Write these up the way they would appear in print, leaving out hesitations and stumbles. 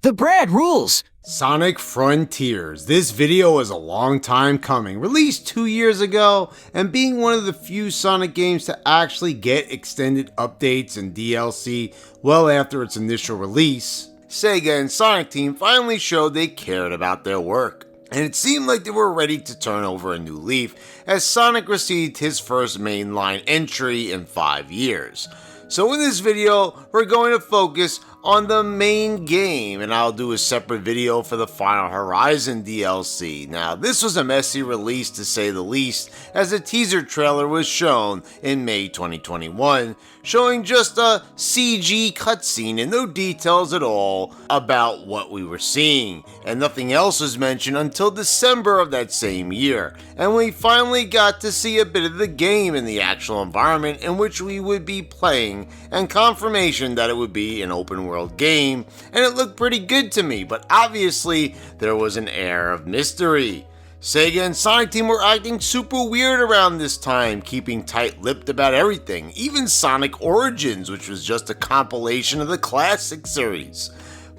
TheBradRules! Sonic Frontiers. This video is a long time coming, released 2 years ago, and being one of the few Sonic games to actually get extended updates and DLC well after its initial release, Sega and Sonic Team finally showed they cared about their work. And it seemed like they were ready to turn over a new leaf as Sonic received his first mainline entry in 5 years. So in this video, we're going to focus on the main game, and I'll do a separate video for the Final Horizon DLC. Now, this was a messy release to say the least, as a teaser trailer was shown in May 2021, showing just a CG cutscene and no details at all about what we were seeing, and nothing else was mentioned until December of that same year, and we finally got to see a bit of the game in the actual environment in which we would be playing, and confirmation that it would be an open world game, and it looked pretty good to me, but obviously there was an air of mystery. Sega and Sonic Team were acting super weird around this time, keeping tight-lipped about everything, even Sonic Origins, which was just a compilation of the classic series.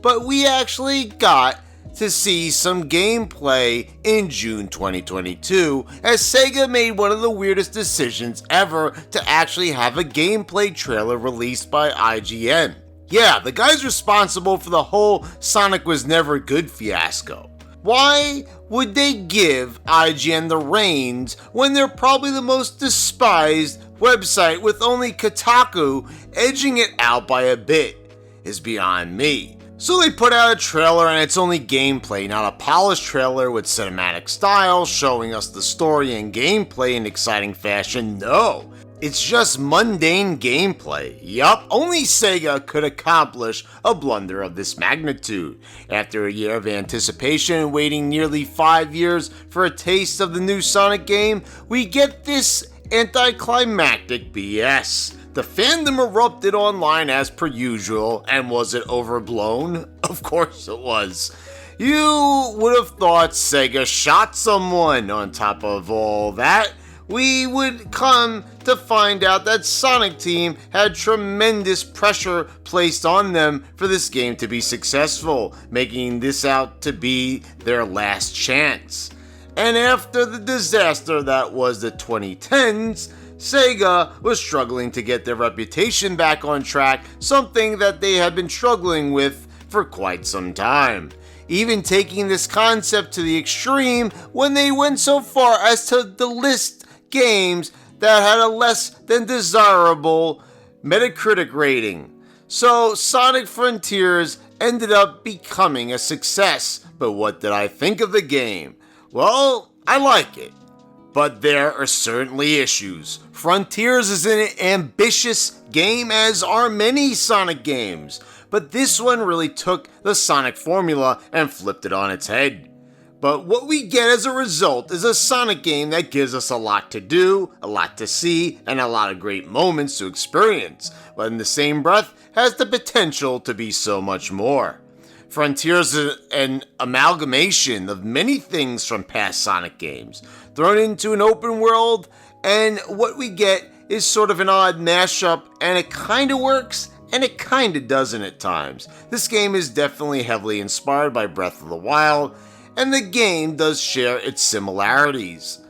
But we actually got to see some gameplay in June 2022, as Sega made one of the weirdest decisions ever to actually have a gameplay trailer released by IGN. Yeah, the guys responsible for the whole Sonic Was Never Good fiasco. Why would they give IGN the reins when they're probably the most despised website, with only Kotaku edging it out by a bit, is beyond me. So they put out a trailer, and it's only gameplay, not a polished trailer with cinematic style showing us the story and gameplay in exciting fashion. No, it's just mundane gameplay. Yup, only Sega could accomplish a blunder of this magnitude. After a year of anticipation and waiting nearly 5 years for a taste of the new Sonic game, we get this anticlimactic BS. The fandom erupted online as per usual, and was it overblown? Of course it was. You would have thought Sega shot someone. On top of all that, we would come to find out that Sonic Team had tremendous pressure placed on them for this game to be successful, making this out to be their last chance. And after the disaster that was the 2010s, Sega was struggling to get their reputation back on track, something that they had been struggling with for quite some time. Even taking this concept to the extreme when they went so far as to delist games that had a less than desirable Metacritic rating. So Sonic Frontiers ended up becoming a success, but what did I think of the game? Well, I like it, but there are certainly issues. Frontiers is an ambitious game, as are many Sonic games, but this one really took the Sonic formula and flipped it on its head. But what we get as a result is a Sonic game that gives us a lot to do, a lot to see, and a lot of great moments to experience, but in the same breath has the potential to be so much more. Frontiers is an amalgamation of many things from past Sonic games, thrown into an open world, and what we get is sort of an odd mashup, and it kinda works, and it kinda doesn't at times. This game is definitely heavily inspired by Breath of the Wild, and the game does share its similarities.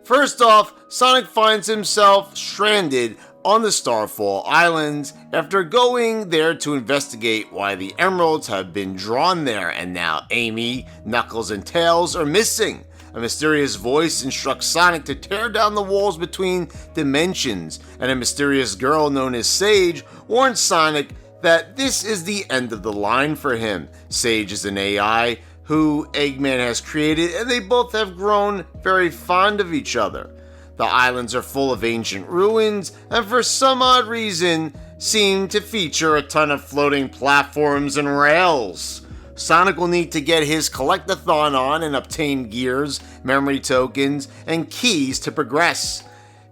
First off, Sonic finds himself stranded on the Starfall Islands after going there to investigate why the emeralds have been drawn there, and now Amy, Knuckles, and Tails are missing. A mysterious voice instructs Sonic to tear down the walls between dimensions, and a mysterious girl known as Sage warns Sonic that this is the end of the line for him. Sage is an AI who Eggman has created, and they both have grown very fond of each other. The islands are full of ancient ruins, and for some odd reason, seem to feature a ton of floating platforms and rails. Sonic will need to get his collectathon on and obtain gears, memory tokens, and keys to progress.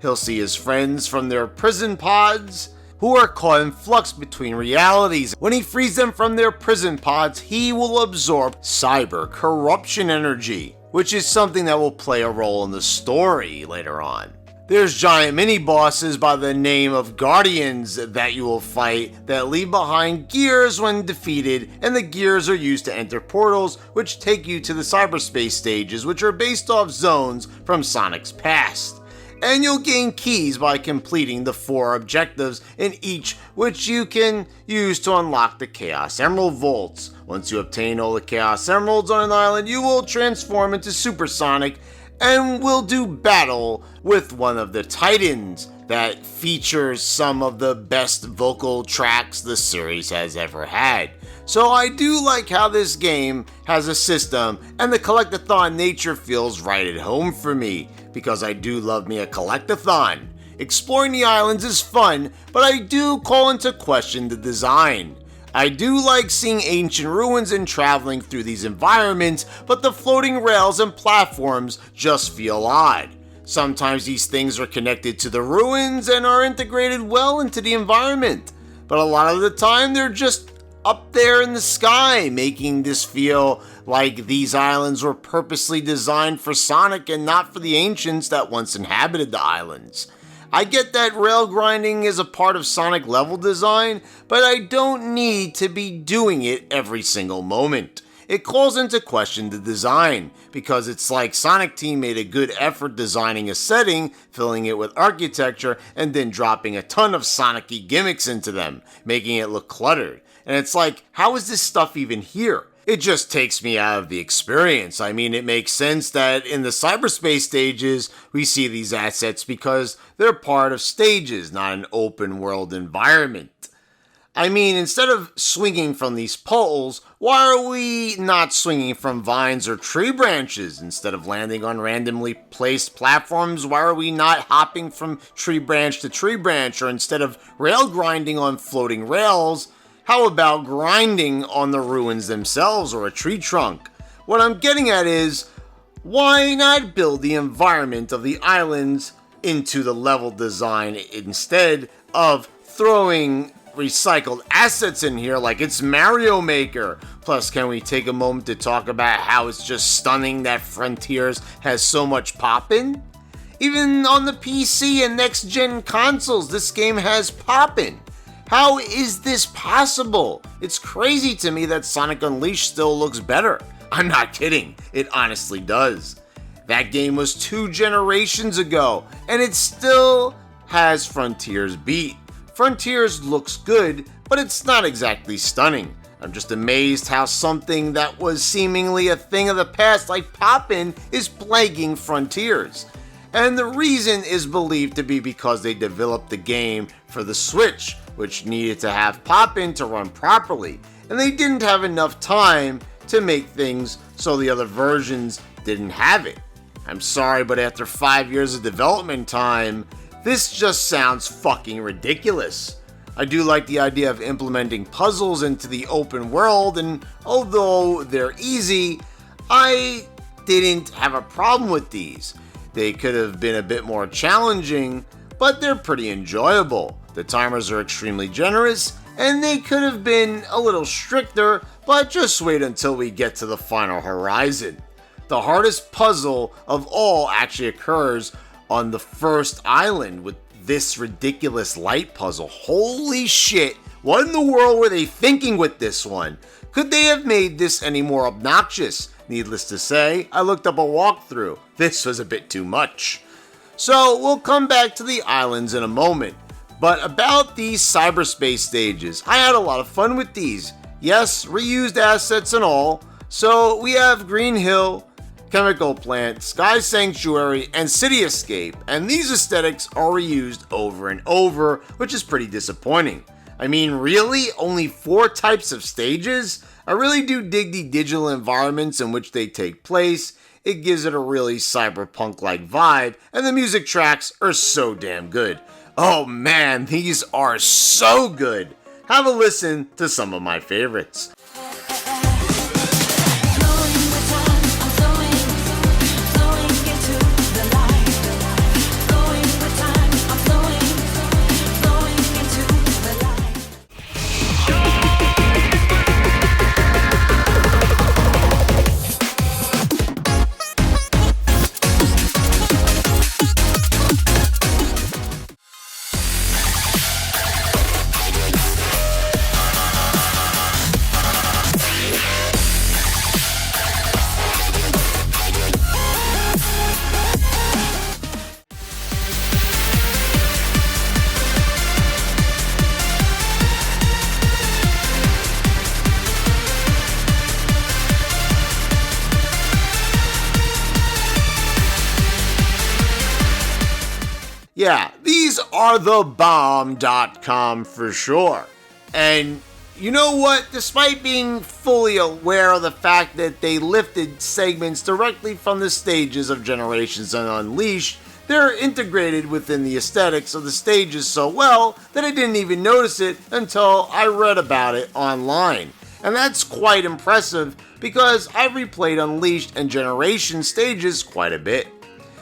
He'll see his friends from their prison pods, who are caught in flux between realities. When he frees them from their prison pods, he will absorb cyber corruption energy, which is something that will play a role in the story later on. There's giant mini-bosses by the name of Guardians that you will fight that leave behind gears when defeated, and the gears are used to enter portals which take you to the cyberspace stages, which are based off zones from Sonic's past. And you'll gain keys by completing the 4 objectives in each, which you can use to unlock the Chaos Emerald Vaults. Once you obtain all the Chaos Emeralds on an island, you will transform into Super Sonic and will do battle with one of the Titans that features some of the best vocal tracks the series has ever had. So I do like how this game has a system, and the collectathon nature feels right at home for me, because I do love me a collectathon. Exploring the islands is fun, but I do call into question the design. I do like seeing ancient ruins and traveling through these environments, but the floating rails and platforms just feel odd. Sometimes these things are connected to the ruins and are integrated well into the environment, but a lot of the time they're just up there in the sky, making this feel like these islands were purposely designed for Sonic and not for the ancients that once inhabited the islands. I get that rail grinding is a part of Sonic level design, but I don't need to be doing it every single moment. It calls into question the design, because it's like Sonic Team made a good effort designing a setting, filling it with architecture, and then dropping a ton of Sonic-y gimmicks into them, making it look cluttered. And it's like, how is this stuff even here? It just takes me out of the experience. I mean, it makes sense that in the cyberspace stages, we see these assets because they're part of stages, not an open world environment. I mean, instead of swinging from these poles, why are we not swinging from vines or tree branches? Instead of landing on randomly placed platforms, why are we not hopping from tree branch to tree branch? Or instead of rail grinding on floating rails, how about grinding on the ruins themselves or a tree trunk? What I'm getting at is, why not build the environment of the islands into the level design instead of throwing recycled assets in here like it's Mario Maker? Plus, can we take a moment to talk about how it's just stunning that Frontiers has so much poppin'? Even on the PC and next-gen consoles, this game has poppin'. How is this possible? It's crazy to me that Sonic Unleashed still looks better. I'm not kidding, it honestly does. That game was 2 generations ago, and it still has Frontiers beat. Frontiers looks good, but it's not exactly stunning. I'm just amazed how something that was seemingly a thing of the past like Poppin' is plaguing Frontiers. And the reason is believed to be because they developed the game for the Switch, which needed to have Poppin' to run properly, and they didn't have enough time to make things so the other versions didn't have it. I'm sorry, but after 5 years of development time, this just sounds fucking ridiculous. I do like the idea of implementing puzzles into the open world, and although they're easy, I didn't have a problem with these. They could have been a bit more challenging, but they're pretty enjoyable. The timers are extremely generous, and they could have been a little stricter, but just wait until we get to the final horizon. The hardest puzzle of all actually occurs on the first island with this ridiculous light puzzle. Holy shit, what in the world were they thinking with this one? Could they have made this any more obnoxious? Needless to say, I looked up a walkthrough. This was a bit too much. So we'll come back to the islands in a moment. But about these cyberspace stages, I had a lot of fun with these. Yes, reused assets and all. So we have Green Hill, Chemical Plant, Sky Sanctuary, and City Escape, and these aesthetics are reused over and over, which is pretty disappointing. I mean, really? Only 4 types of stages? I really do dig the digital environments in which they take place. It gives it a really cyberpunk-like vibe, and the music tracks are so damn good. Oh man, these are so good! Have a listen to some of my favorites. Yeah, these are the bomb.com for sure. And you know what? Despite being fully aware of the fact that they lifted segments directly from the stages of Generations and Unleashed, they're integrated within the aesthetics of the stages so well that I didn't even notice it until I read about it online. And that's quite impressive because I've replayed Unleashed and Generations stages quite a bit.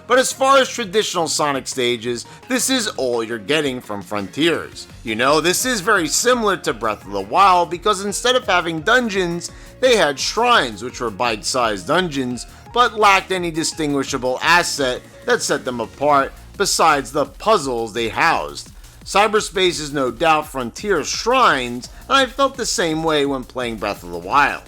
But as far as traditional Sonic stages, this is all you're getting from Frontiers. You know, this is very similar to Breath of the Wild because instead of having dungeons, they had shrines, which were bite-sized dungeons, but lacked any distinguishable asset that set them apart besides the puzzles they housed. Cyberspace is no doubt Frontiers' shrines, and I felt the same way when playing Breath of the Wild.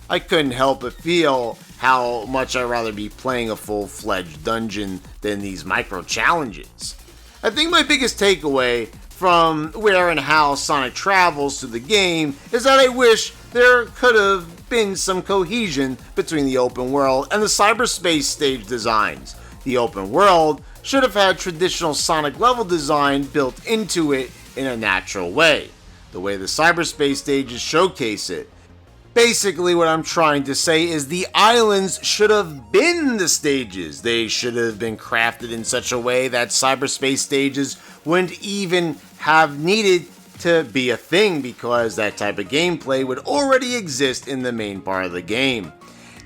I couldn't help but feel how much I'd rather be playing a full-fledged dungeon than these micro-challenges. I think my biggest takeaway from where and how Sonic travels through the game is that I wish there could have been some cohesion between the open world and the cyberspace stage designs. The open world should have had traditional Sonic level design built into it in a natural way, the way the cyberspace stages showcase it. Basically, what I'm trying to say is the islands should have been the stages. They should have been crafted in such a way that cyberspace stages wouldn't even have needed to be a thing because that type of gameplay would already exist in the main part of the game.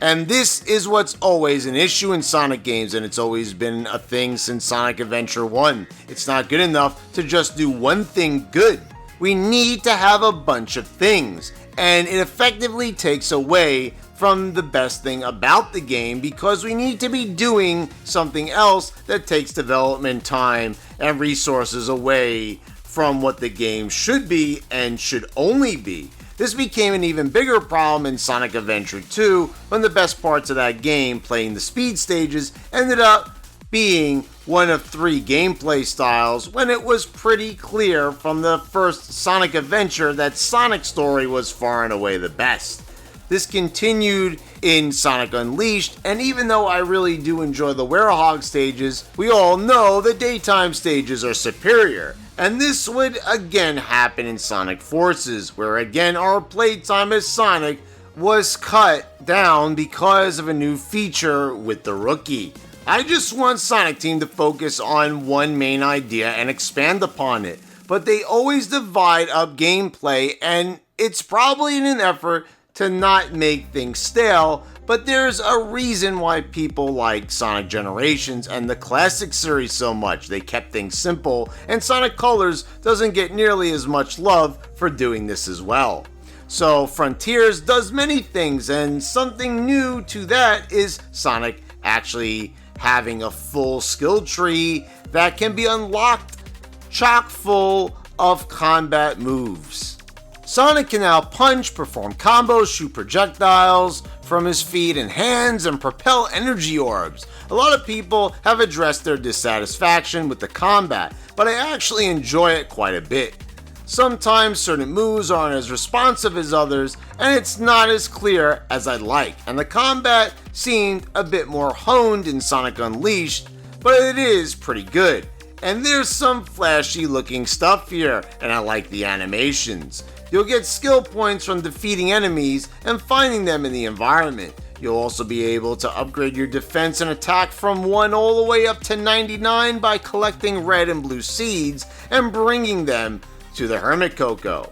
And this is what's always an issue in Sonic games, and it's always been a thing since Sonic Adventure 1. It's not good enough to just do one thing good. We need to have a bunch of things, and it effectively takes away from the best thing about the game because we need to be doing something else that takes development time and resources away from what the game should be and should only be. This became an even bigger problem in Sonic Adventure 2 when the best parts of that game, playing the speed stages, ended up being one of 3 gameplay styles when it was pretty clear from the first Sonic Adventure that Sonic's story was far and away the best. This continued in Sonic Unleashed, and even though I really do enjoy the Werehog stages, we all know the daytime stages are superior. And this would again happen in Sonic Forces, where again our playtime as Sonic was cut down because of a new feature with the Rookie. I just want Sonic Team to focus on one main idea and expand upon it, but they always divide up gameplay, and it's probably in an effort to not make things stale, but there's a reason why people like Sonic Generations and the Classic series so much. They kept things simple, and Sonic Colors doesn't get nearly as much love for doing this as well. So Frontiers does many things, and something new to that is Sonic actually having a full skill tree that can be unlocked chock full of combat moves. Sonic can now punch, perform combos, shoot projectiles from his feet and hands, and propel energy orbs. A lot of people have addressed their dissatisfaction with the combat, but I actually enjoy it quite a bit. Sometimes certain moves aren't as responsive as others, and it's not as clear as I'd like, and the combat seemed a bit more honed in Sonic Unleashed, but it is pretty good. And there's some flashy looking stuff here, and I like the animations. You'll get skill points from defeating enemies and finding them in the environment. You'll also be able to upgrade your defense and attack from 1 all the way up to 99 by collecting red and blue seeds and bringing them to the Hermit Coco.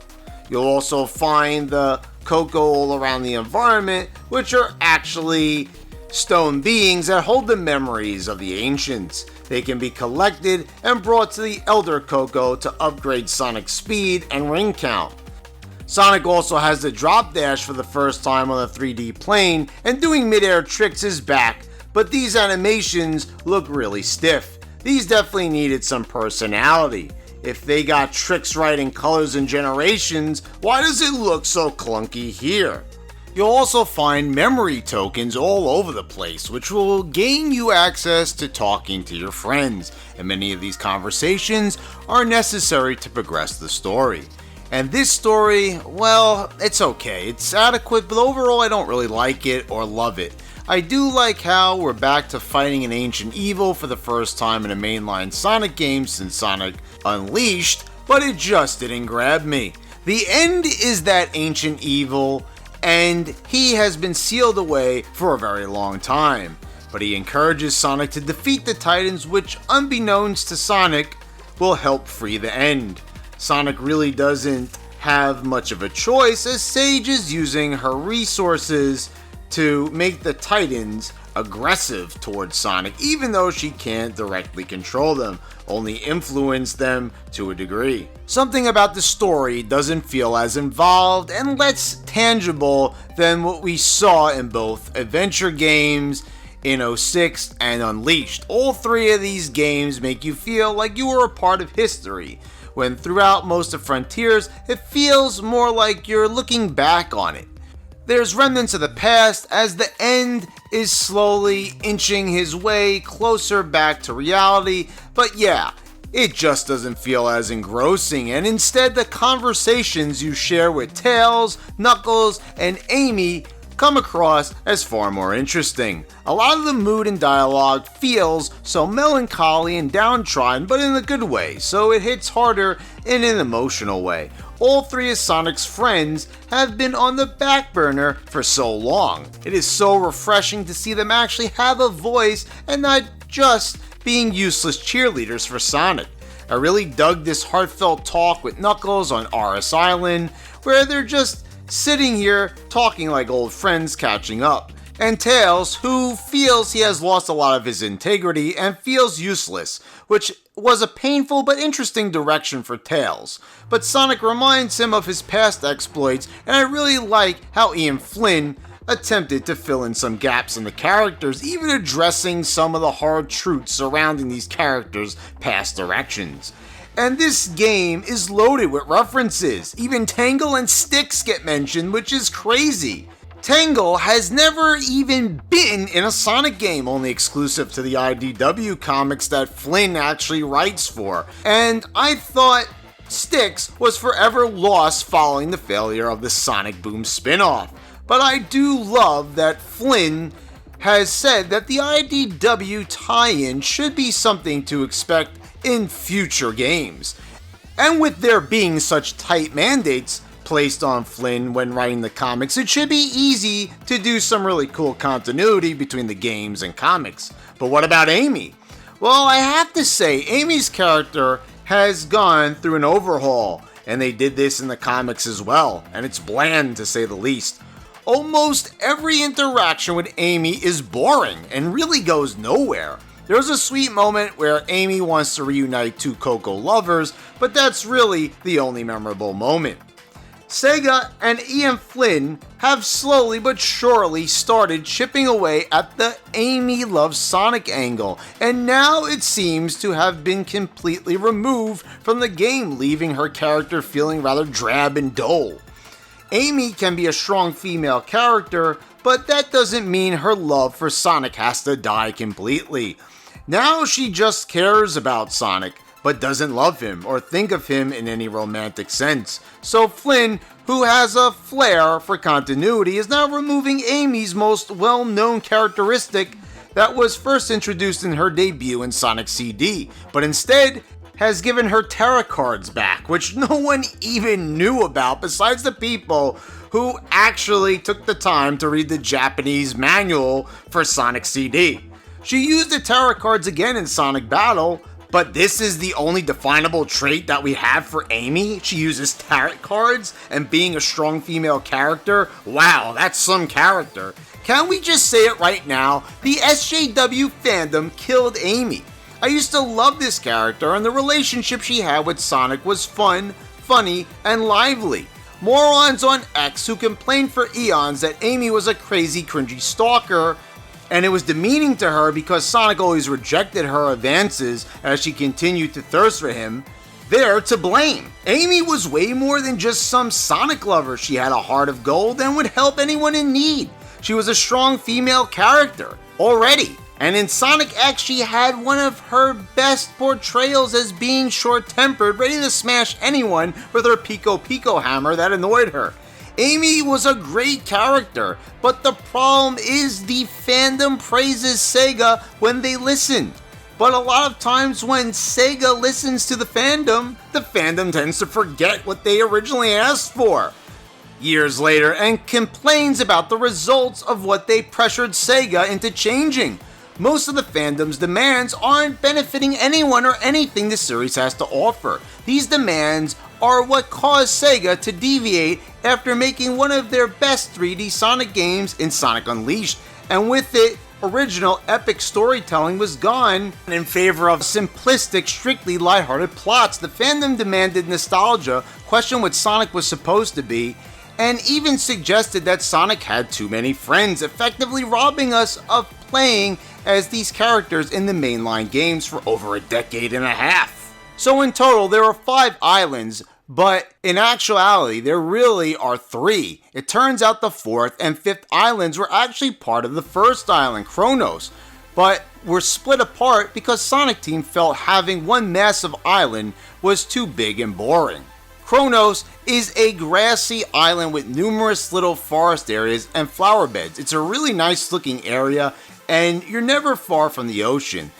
You'll also find the Coco all around the environment, which are actually stone beings that hold the memories of the ancients. They can be collected and brought to the Elder Coco to upgrade Sonic's speed and ring count. Sonic also has the drop dash for the first time on a 3D plane, and doing mid-air tricks is back, but these animations look really stiff. These definitely needed some personality. If they got tricks right in Colors and Generations, why does it look so clunky here? You'll also find memory tokens all over the place, which will gain you access to talking to your friends, and many of these conversations are necessary to progress the story. And this story, well, it's okay. It's adequate, but overall I don't really like it or love it. I do like how we're back to fighting an ancient evil for the first time in a mainline Sonic game since Sonic Unleashed, but it just didn't grab me. The end is that ancient evil, and he has been sealed away for a very long time. But he encourages Sonic to defeat the Titans, which, unbeknownst to Sonic, will help free the end. Sonic really doesn't have much of a choice, as Sage is using her resources to make the Titans aggressive towards Sonic, even though she can't directly control them, only influence them to a degree. Something about the story doesn't feel as involved and less tangible than what we saw in both adventure games in 06 and Unleashed. All three of these games make you feel like you were a part of history, when throughout most of Frontiers, it feels more like you're looking back on it. There's remnants of the past as the end is slowly inching his way closer back to reality, but yeah, it just doesn't feel as engrossing, and instead the conversations you share with Tails, Knuckles, and Amy come across as far more interesting. A lot of the mood and dialogue feels so melancholy and downtrodden, but in a good way, so it hits harder in an emotional way. All three of Sonic's friends have been on the back burner for so long. It is so refreshing to see them actually have a voice and not just being useless cheerleaders for Sonic. I really dug this heartfelt talk with Knuckles on RS Island, where they're just sitting here talking like old friends catching up. And Tails, who feels he has lost a lot of his integrity and feels useless, which was a painful but interesting direction for Tails. But Sonic reminds him of his past exploits, and I really like how Ian Flynn attempted to fill in some gaps in the characters, even addressing some of the hard truths surrounding these characters' past directions. And this game is loaded with references. Even Tangle and Styx get mentioned, which is crazy. Tangle has never even been in a Sonic game, only exclusive to the IDW comics that Flynn actually writes for. And I thought Styx was forever lost following the failure of the Sonic Boom spin-off. But I do love that Flynn has said that the IDW tie-in should be something to expect in future games. And with there being such tight mandates placed on Flynn when writing the comics, it should be easy to do some really cool continuity between the games and comics. But what about Amy? Well, I have to say, Amy's character has gone through an overhaul, and they did this in the comics as well, and it's bland to say the least. Almost every interaction with Amy is boring and really goes nowhere. There's a sweet moment where Amy wants to reunite two Coco lovers, but that's really the only memorable moment. Sega and Ian Flynn have slowly but surely started chipping away at the Amy loves Sonic angle, and now it seems to have been completely removed from the game, leaving her character feeling rather drab and dull. Amy can be a strong female character, but that doesn't mean her love for Sonic has to die completely. Now she just cares about Sonic, but doesn't love him or think of him in any romantic sense. So Flynn, who has a flair for continuity, is now removing Amy's most well-known characteristic that was first introduced in her debut in Sonic CD, but instead has given her tarot cards back, which no one even knew about besides the people who actually took the time to read the Japanese manual for Sonic CD. She used the tarot cards again in Sonic Battle, but this is the only definable trait that we have for Amy? She uses tarot cards and being a strong female character? Wow, that's some character. Can we just say it right now? The SJW fandom killed Amy. I used to love this character, and the relationship she had with Sonic was fun, funny, and lively. Morons on X who complained for eons that Amy was a crazy, cringy stalker, and it was demeaning to her because Sonic always rejected her advances as she continued to thirst for him, they're to blame. Amy was way more than just some Sonic lover. She had a heart of gold and would help anyone in need. She was a strong female character already. And in Sonic X, she had one of her best portrayals as being short-tempered, ready to smash anyone with her Pico Pico hammer that annoyed her. Amy was a great character, but the problem is the fandom praises Sega when they listen. But a lot of times when Sega listens to the fandom tends to forget what they originally asked for years later and complains about the results of what they pressured Sega into changing. Most of the fandom's demands aren't benefiting anyone or anything the series has to offer. These demands are what caused Sega to deviate after making one of their best 3D Sonic games in Sonic Unleashed, and with it, original epic storytelling was gone in favor of simplistic, strictly lighthearted plots. The fandom demanded nostalgia, questioned what Sonic was supposed to be, and even suggested that Sonic had too many friends, effectively robbing us of playing as these characters in the mainline games for over a decade and a half. So in total, there are 5 islands, but in actuality, there really are 3. It turns out the 4th and 5th islands were actually part of the first island, Kronos, but were split apart because Sonic Team felt having one massive island was too big and boring. Kronos is a grassy island with numerous little forest areas and flower beds. It's a really nice looking area, and you're never far from the ocean.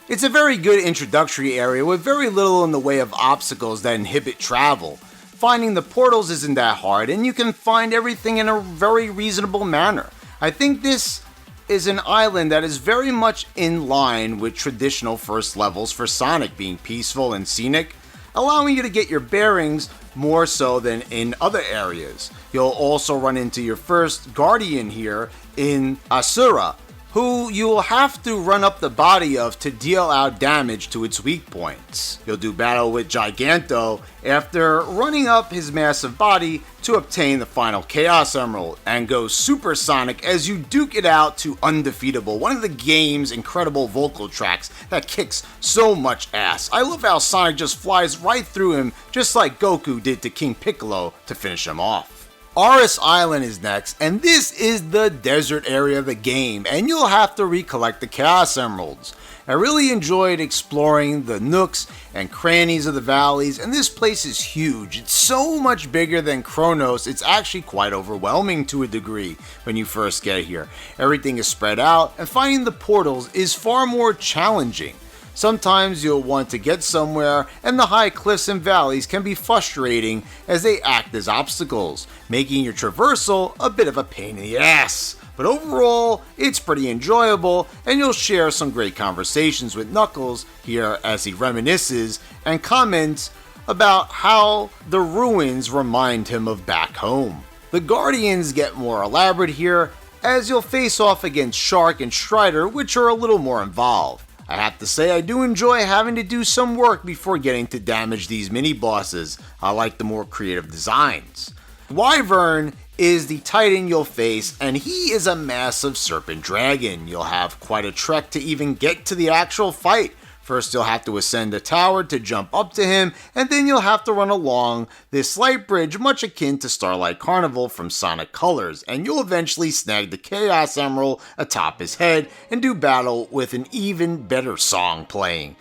It's a very good introductory area with very little in the way of obstacles that inhibit travel. Finding the portals isn't that hard, and you can find everything in a very reasonable manner. I think this is an island that is very much in line with traditional first levels for Sonic, being peaceful and scenic, allowing you to get your bearings more so than in other areas. You'll also run into your first Guardian here in Asura, who you will have to run up the body of to deal out damage to its weak points. You'll do battle with Giganto after running up his massive body to obtain the final Chaos Emerald, and go supersonic as you duke it out to Undefeatable, one of the game's incredible vocal tracks that kicks so much ass. I love how Sonic just flies right through him, just like Goku did to King Piccolo to finish him off. Aris Island is next, and this is the desert area of the game, and you'll have to recollect the Chaos Emeralds. I really enjoyed exploring the nooks and crannies of the valleys, and this place is huge. It's so much bigger than Kronos, it's actually quite overwhelming to a degree when you first get here. Everything is spread out, and finding the portals is far more challenging. Sometimes you'll want to get somewhere, and the high cliffs and valleys can be frustrating as they act as obstacles, making your traversal a bit of a pain in the ass. But overall, it's pretty enjoyable, and you'll share some great conversations with Knuckles here as he reminisces and comments about how the ruins remind him of back home. The Guardians get more elaborate here, as you'll face off against Shark and Strider, which are a little more involved. I have to say, I do enjoy having to do some work before getting to damage these mini-bosses. I like the more creative designs. Wyvern is the titan you'll face, and he is a massive serpent dragon. You'll have quite a trek to even get to the actual fight. First, you'll have to ascend a tower to jump up to him, and then you'll have to run along this slight bridge much akin to Starlight Carnival from Sonic Colors, and you'll eventually snag the Chaos Emerald atop his head and do battle with an even better song playing.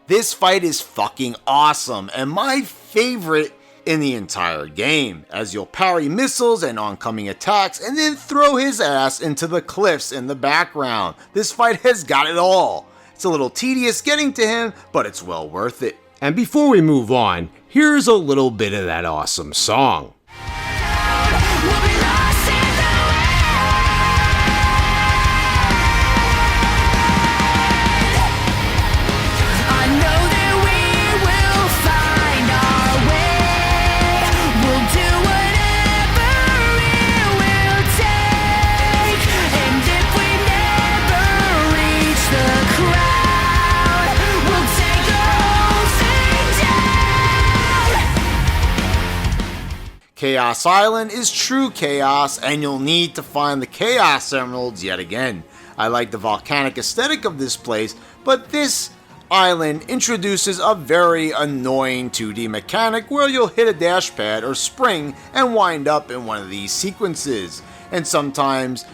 This fight is fucking awesome, and my favorite in the entire game, as you'll parry missiles and oncoming attacks and then throw his ass into the cliffs in the background. This fight has got it all. It's a little tedious getting to him, but it's well worth it. And before we move on, here's a little bit of that awesome song. Chaos Island is true chaos, and you'll need to find the Chaos Emeralds yet again. I like the volcanic aesthetic of this place, but this island introduces a very annoying 2D mechanic where you'll hit a dash pad or spring and wind up in one of these sequences. And sometimes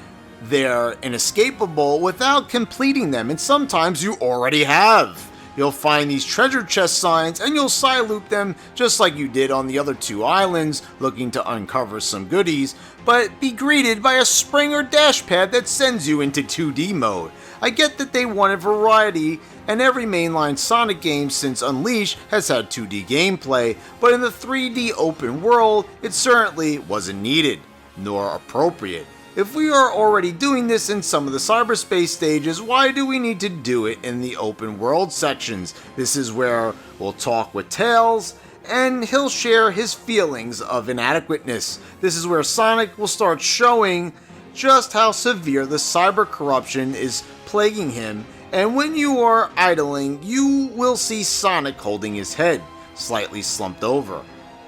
they're inescapable without completing them, and sometimes you already have. You'll find these treasure chest signs and you'll side loop them just like you did on the other 2 islands looking to uncover some goodies, but be greeted by a spring or dash pad that sends you into 2D mode. I get that they wanted variety, and every mainline Sonic game since Unleashed has had 2D gameplay, but in the 3D open world, it certainly wasn't needed, nor appropriate. If we are already doing this in some of the cyberspace stages, why do we need to do it in the open world sections? This is where we'll talk with Tails, and he'll share his feelings of inadequateness. This is where Sonic will start showing just how severe the cyber corruption is plaguing him, and when you are idling, you will see Sonic holding his head, slightly slumped over.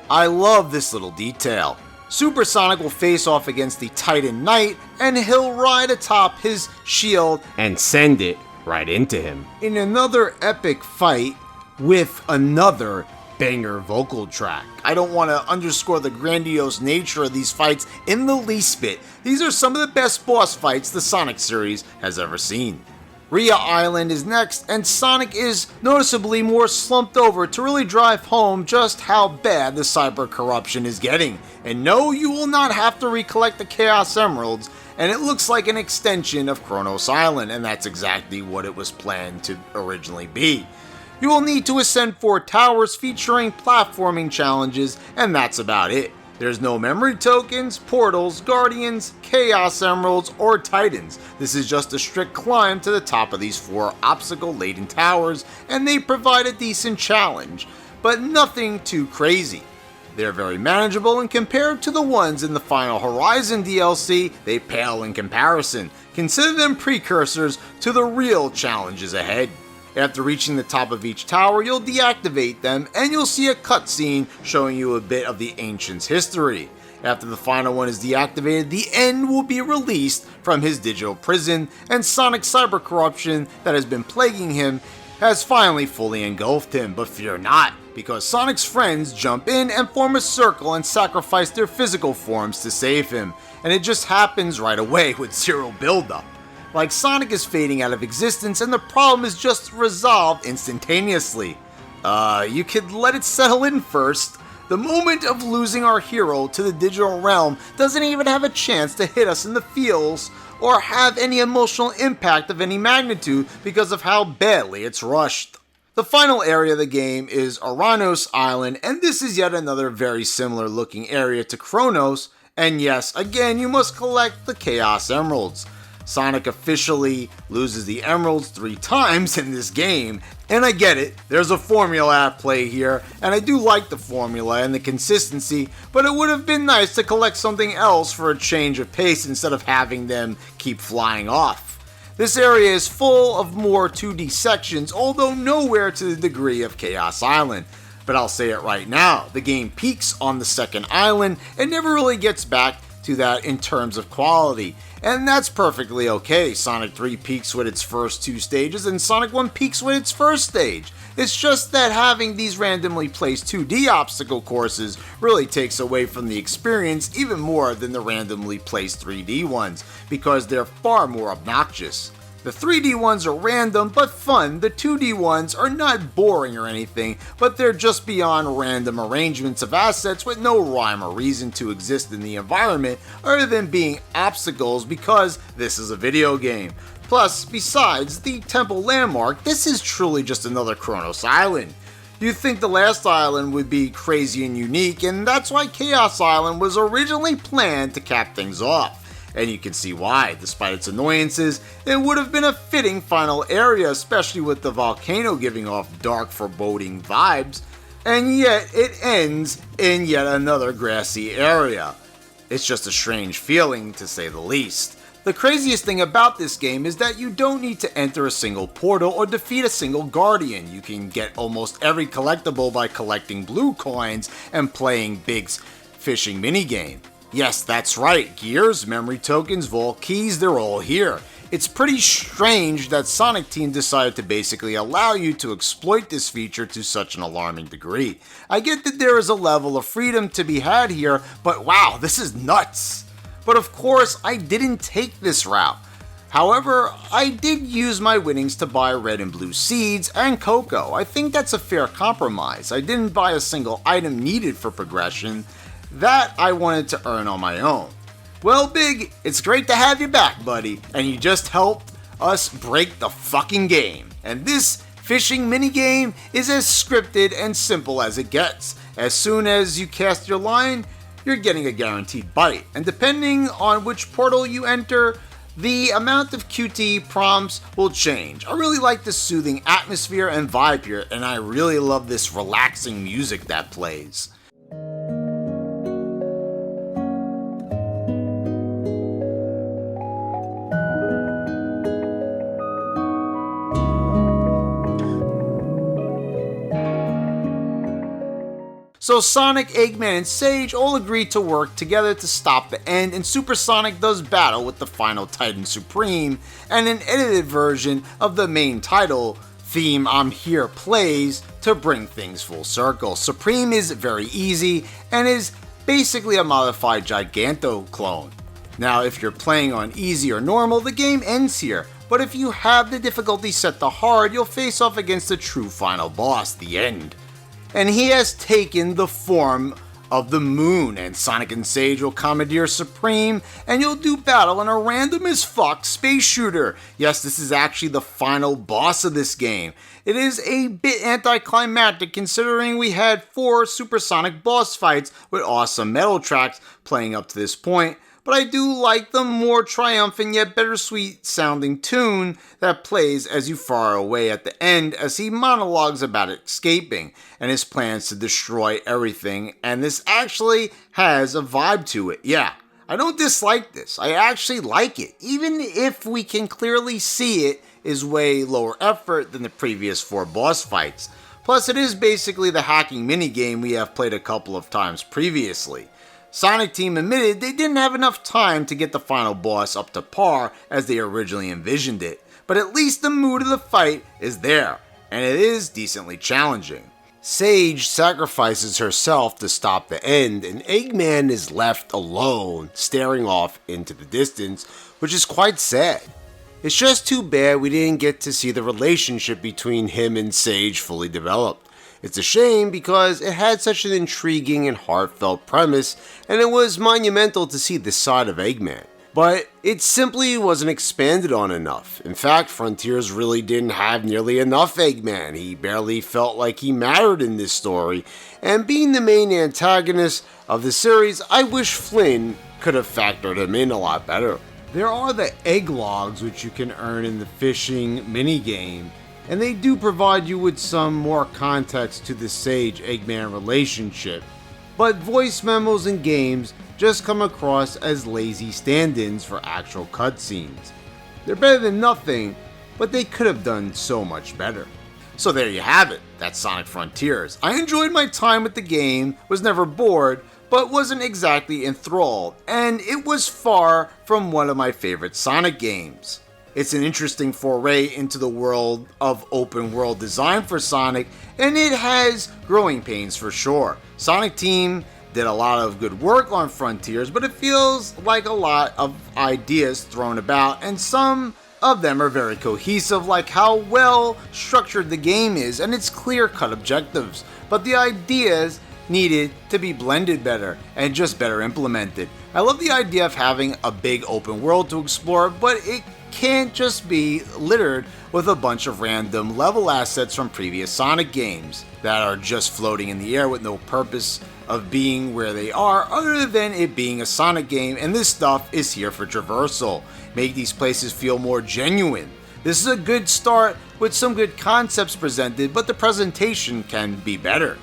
I love this little detail. Super Sonic will face off against the Titan Knight, and he'll ride atop his shield and send it right into him. In another epic fight with another banger vocal track. I don't want to underscore the grandiose nature of these fights in the least bit. These are some of the best boss fights the Sonic series has ever seen. Rhea Island is next, and Sonic is noticeably more slumped over to really drive home just how bad the cyber corruption is getting. And no, you will not have to recollect the Chaos Emeralds, and it looks like an extension of Kronos Island, and that's exactly what it was planned to originally be. You will need to ascend 4 towers featuring platforming challenges, and that's about it. There's no memory tokens, portals, guardians, chaos emeralds, or titans. This is just a strict climb to the top of these 4 obstacle-laden towers, and they provide a decent challenge, but nothing too crazy. They're very manageable, and compared to the ones in the Final Horizon DLC, they pale in comparison. Consider them precursors to the real challenges ahead. After reaching the top of each tower, you'll deactivate them, and you'll see a cutscene showing you a bit of the Ancient's history. After the final one is deactivated, the End will be released from his digital prison, and Sonic's cyber corruption that has been plaguing him has finally fully engulfed him. But fear not, because Sonic's friends jump in and form a circle and sacrifice their physical forms to save him, and it just happens right away with zero build-up. Like Sonic is fading out of existence and the problem is just resolved instantaneously. You could let it settle in first. The moment of losing our hero to the digital realm doesn't even have a chance to hit us in the feels or have any emotional impact of any magnitude because of how badly it's rushed. The final area of the game is Oranos Island, and this is yet another very similar looking area to Kronos, and yes, again you must collect the Chaos Emeralds. Sonic officially loses the emeralds 3 times in this game, and I get it, there's a formula at play here, and I do like the formula and the consistency, but it would have been nice to collect something else for a change of pace instead of having them keep flying off. This area is full of more 2D sections, although nowhere to the degree of Chaos Island. But I'll say it right now, the game peaks on the second island and never really gets back to that in terms of quality. And that's perfectly okay. Sonic 3 peaks with its first 2 stages and Sonic 1 peaks with its first stage. It's just that having these randomly placed 2D obstacle courses really takes away from the experience even more than the randomly placed 3D ones, because they're far more obnoxious. The 3D ones are random but fun, the 2D ones are not boring or anything, but they're just beyond random arrangements of assets with no rhyme or reason to exist in the environment other than being obstacles because this is a video game. Plus, besides the temple landmark, this is truly just another Kronos Island. You'd think the last island would be crazy and unique, and that's why Chaos Island was originally planned to cap things off. And you can see why. Despite its annoyances, it would have been a fitting final area, especially with the volcano giving off dark, foreboding vibes, and yet it ends in yet another grassy area. It's just a strange feeling, to say the least. The craziest thing about this game is that you don't need to enter a single portal or defeat a single guardian. You can get almost every collectible by collecting blue coins and playing Big's fishing minigame. Yes, that's right, gears, memory tokens, vault keys, they're all here. It's pretty strange that Sonic Team decided to basically allow you to exploit this feature to such an alarming degree. I get that there is a level of freedom to be had here, but wow, this is nuts. But of course, I didn't take this route. However, I did use my winnings to buy red and blue seeds and cocoa. I think that's a fair compromise. I didn't buy a single item needed for progression. That I wanted to earn on my own. Well, Big, it's great to have you back, buddy, and you just helped us break the fucking game. And this fishing minigame is as scripted and simple as it gets. As soon as you cast your line, you're getting a guaranteed bite. And depending on which portal you enter, the amount of QT prompts will change. I really like the soothing atmosphere and vibe here, and I really love this relaxing music that plays. So Sonic, Eggman, and Sage all agree to work together to stop the end, and Super Sonic does battle with the final Titan Supreme, and an edited version of the main title theme I'm Here plays to bring things full circle. Supreme is very easy, and is basically a modified Giganto clone. Now if you're playing on easy or normal, the game ends here, but if you have the difficulty set to hard, you'll face off against the true final boss, the end. And he has taken the form of the moon, and Sonic and Sage will commandeer Supreme, and you'll do battle in a random as fuck space shooter. Yes, this is actually the final boss of this game. It is a bit anticlimactic considering we had 4 supersonic boss fights with awesome metal tracks playing up to this point, but I do like the more triumphant yet bittersweet sounding tune that plays as you far away at the end as he monologues about escaping and his plans to destroy everything, and this actually has a vibe to it. Yeah, I don't dislike this, I actually like it, even if we can clearly see it is way lower effort than the previous 4 boss fights. Plus it is basically the hacking minigame we have played a couple of times previously. Sonic Team admitted they didn't have enough time to get the final boss up to par as they originally envisioned it, but at least the mood of the fight is there, and it is decently challenging. Sage sacrifices herself to stop the end, and Eggman is left alone, staring off into the distance, which is quite sad. It's just too bad we didn't get to see the relationship between him and Sage fully developed. It's a shame because it had such an intriguing and heartfelt premise, and it was monumental to see this side of Eggman. But it simply wasn't expanded on enough. In fact, Frontiers really didn't have nearly enough Eggman. He barely felt like he mattered in this story, and being the main antagonist of the series, I wish Flynn could have factored him in a lot better. There are the egg logs which you can earn in the fishing minigame, and they do provide you with some more context to the Sage-Eggman relationship, but voice memos in games just come across as lazy stand-ins for actual cutscenes. They're better than nothing, but they could have done so much better. So there you have it, that's Sonic Frontiers. I enjoyed my time with the game, was never bored, but wasn't exactly enthralled, and it was far from one of my favorite Sonic games. It's an interesting foray into the world of open world design for Sonic, and it has growing pains for sure. Sonic Team did a lot of good work on Frontiers, but it feels like a lot of ideas thrown about, and some of them are very cohesive, like how well structured the game is and its clear-cut objectives, but the ideas needed to be blended better and just better implemented. I love the idea of having a big open world to explore, but it can't just be littered with a bunch of random level assets from previous Sonic games that are just floating in the air with no purpose of being where they are other than it being a Sonic game, and this stuff is here for traversal. Make these places feel more genuine. This is a good start with some good concepts presented, but the presentation can be better.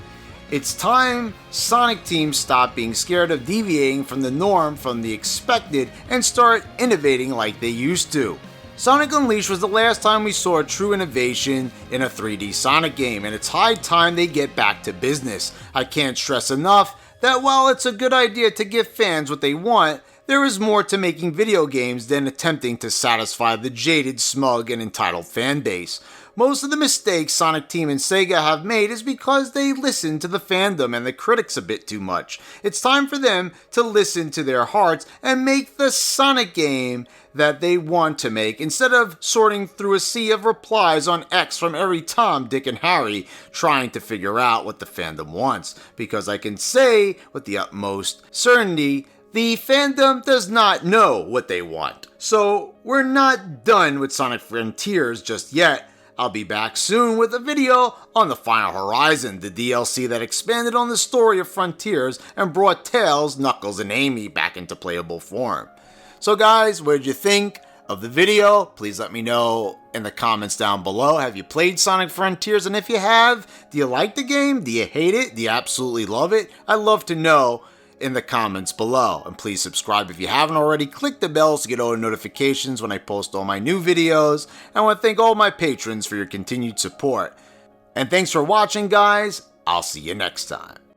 It's time Sonic Team stop being scared of deviating from the norm, from the expected, and start innovating like they used to. Sonic Unleashed was the last time we saw a true innovation in a 3D Sonic game, and it's high time they get back to business. I can't stress enough that while it's a good idea to give fans what they want, there is more to making video games than attempting to satisfy the jaded, smug, and entitled fanbase. Most of the mistakes Sonic Team and Sega have made is because they listen to the fandom and the critics a bit too much. It's time for them to listen to their hearts and make the Sonic game that they want to make, instead of sorting through a sea of replies on X from every Tom, Dick, and Harry trying to figure out what the fandom wants. Because I can say with the utmost certainty, the fandom does not know what they want. So we're not done with Sonic Frontiers just yet. I'll be back soon with a video on the Final Horizon, the DLC that expanded on the story of Frontiers and brought Tails, Knuckles, and Amy back into playable form. So guys, what did you think of the video? Please let me know in the comments down below. Have you played Sonic Frontiers? And if you have, do you like the game? Do you hate it? Do you absolutely love it? I'd love to know in the comments below. And please subscribe if you haven't already. Click the bells to get all the notifications when I post all my new videos. I want to thank all my patrons for your continued support. And thanks for watching, guys. I'll see you next time.